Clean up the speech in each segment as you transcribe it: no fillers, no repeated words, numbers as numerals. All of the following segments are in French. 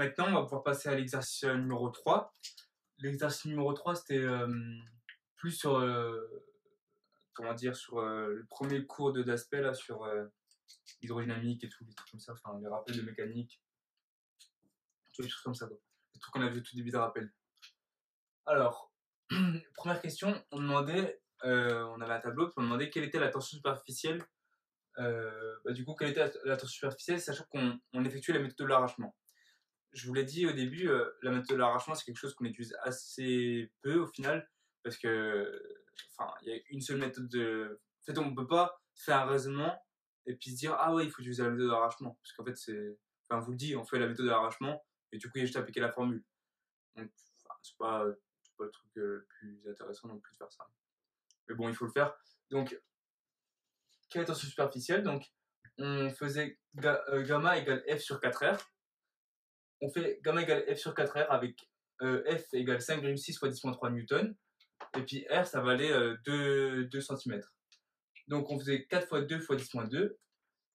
maintenant, on va pouvoir passer à l'exercice numéro 3. L'exercice numéro 3, c'était plus sur, comment dire, sur le premier cours d'aspect, là, sur l'hydrodynamique et tout, les trucs comme ça, enfin, les rappels de mécanique, toutes les choses comme ça, quoi. Les trucs qu'on a vu au tout début de rappel. Alors, première question, on demandait, on avait un tableau, puis on demandait quelle était la tension superficielle. Du coup, quelle était la tension superficielle, sachant qu'on effectuait la méthode de l'arrachement. Je vous l'ai dit au début, la méthode de l'arrachement, c'est quelque chose qu'on utilise assez peu au final, parce que, enfin, il y a une seule méthode de. En fait, on ne peut pas faire un raisonnement et puis se dire ah ouais, il faut utiliser la méthode de l'arrachement, parce qu'en fait, c'est. Enfin, on vous le dit, on fait la méthode de l'arrachement et du coup, il y a juste à appliquer la formule. Donc, enfin, c'est pas le truc le plus intéressant non plus de faire ça. Mais bon, il faut le faire. Donc, quelle est la tension superficielle? Donc, on faisait gamma égale F sur 4R. On fait gamma égale F sur 4R avec F égale 5,6 fois 10-3 newtons. Et puis R, ça valait 2 cm. Donc, on faisait 4 fois 2 fois 10-2.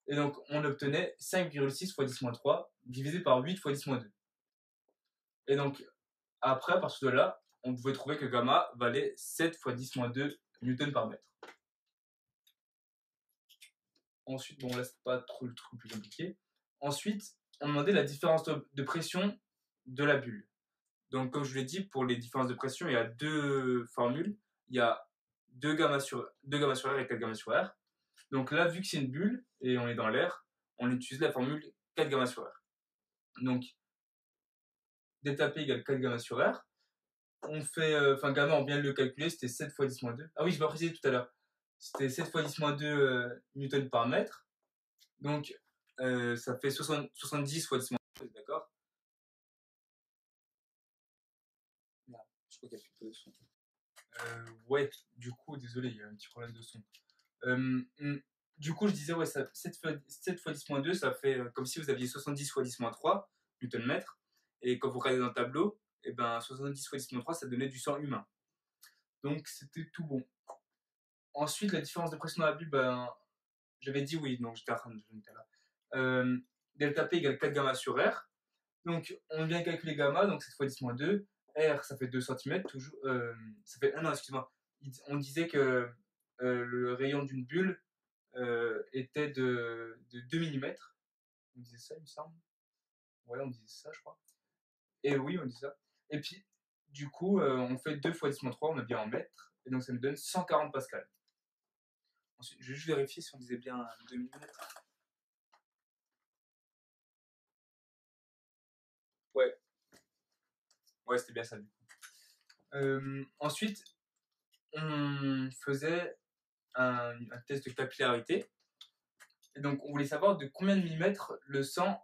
Et donc, on obtenait 5,6 fois 10-3 divisé par 8 fois 10-2. Et donc, après, à partir de là, on pouvait trouver que gamma valait 7 fois 10-2 newtons par mètre. Ensuite, bon là, c'est pas trop le truc plus compliqué. Ensuite, on demandait la différence de pression de la bulle. Donc, comme je vous l'ai dit, pour les différences de pression, il y a deux formules. Il y a 2 gamma sur R et 4 gamma sur R. Donc là, vu que c'est une bulle et on est dans l'air, on utilise la formule 4 gamma sur R. Donc, delta P égale 4 gamma sur R. On fait, gamma, on vient de le calculer, c'était 7 fois 10-2. Ah oui, je l'ai précisé tout à l'heure. C'était 7 fois 10-2 newtons par mètre. Donc, ça fait 70 fois 10-2, d'accord? Je crois qu'il y a plus de son. Ouais, du coup, désolé, il y a un petit problème de son. Du coup, je disais, ouais, 7 fois 10-2, ça fait comme si vous aviez 70 fois 10-3 Nm. Et quand vous regardez dans le tableau, et ben, 70 fois 10-3, ça donnait du sang humain. Donc, c'était tout bon. Ensuite, la différence de pression dans la bulle, ben, j'avais dit oui, donc j'étais en train de là. Delta P égale 4 gamma sur R. Donc, on vient calculer gamma, donc 7 fois 10-2. R, ça fait 2 cm, toujours. Ça fait. Ah non, excuse-moi. On disait que le rayon d'une bulle était de 2 mm. On disait ça, il me semble. Ouais, on disait ça, je crois. Et oui, on dit ça. Et puis, du coup, on fait 2 fois 10-3, on a bien en mètres. Et donc, ça nous donne 140 pascal. Ensuite, je vais juste vérifier si on disait bien 2 mm. Ouais. Ouais, c'était bien ça, du coup. Ensuite, on faisait un test de capillarité. Et donc, on voulait savoir de combien de millimètres le sang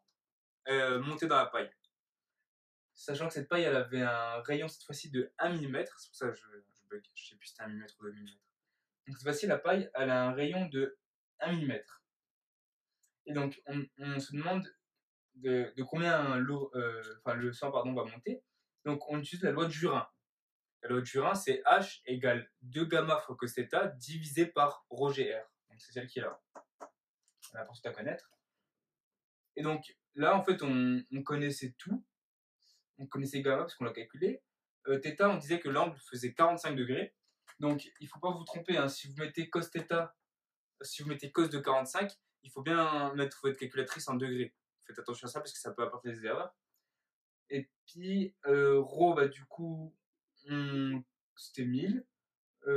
montait dans la paille. Sachant que cette paille, elle avait un rayon cette fois-ci de 1 mm. C'est pour ça que je bug. Je ne sais plus si c'était 1 mm ou 2 mm. Donc, cette fois-ci, la paille, elle a un rayon de 1 mm. Et donc, on se demande de combien le sang va monter. Donc, on utilise la loi de Jurin. La loi de Jurin, c'est H égale 2 gamma fois cos θ divisé par ρ g R. Donc, c'est celle qui est là. On a l'impression à connaître. Et donc, là, en fait, on connaissait tout. On connaissait gamma parce qu'on l'a calculé. Θ, on disait que l'angle faisait 45 degrés. Donc, il ne faut pas vous tromper. Hein. Si vous mettez cos θ, si vous mettez cos de 45, il faut bien mettre votre calculatrice en degrés. Faites attention à ça parce que ça peut apporter des erreurs. Et puis, ρ, du coup, c'était 1000.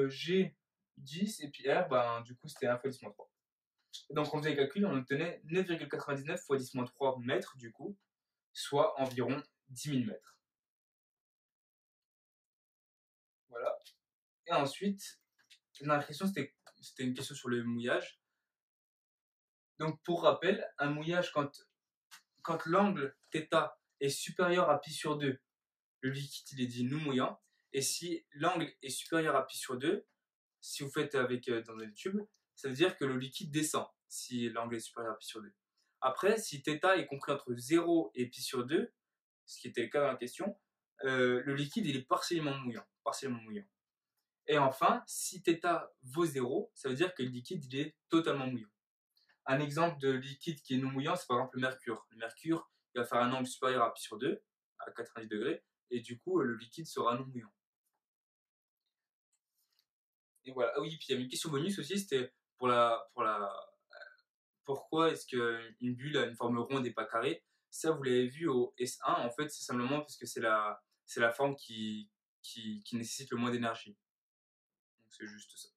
G, 10. Et puis R, du coup, c'était 1 fois 10-3. Donc, on faisait les calculs, on obtenait 9,99 fois 10-3 mètres, du coup, soit environ 10 000 mètres. Voilà. Et ensuite, la dernière question, c'était une question sur le mouillage. Donc, pour rappel, un mouillage, quand l'angle θ est supérieur à pi sur 2, le liquide, il est dit non mouillant. Et si l'angle est supérieur à pi sur 2, si vous faites dans le tube, ça veut dire que le liquide descend, si l'angle est supérieur à pi sur 2. Après, si θ est compris entre 0 et pi sur 2, ce qui était le cas dans la question, le liquide, il est partiellement mouillant. Et enfin, si θ vaut 0, ça veut dire que le liquide, il est totalement mouillant. Un exemple de liquide qui est non mouillant, c'est par exemple le mercure. Le mercure, il va faire un angle supérieur à π/2, à 90 degrés, et du coup, le liquide sera non mouillant. Et voilà. Ah oui, puis il y avait une question bonus aussi, c'était pourquoi est-ce qu'une bulle a une forme ronde et pas carrée? Ça, vous l'avez vu au S1, en fait, c'est simplement parce que c'est la forme qui nécessite le moins d'énergie. Donc c'est juste ça.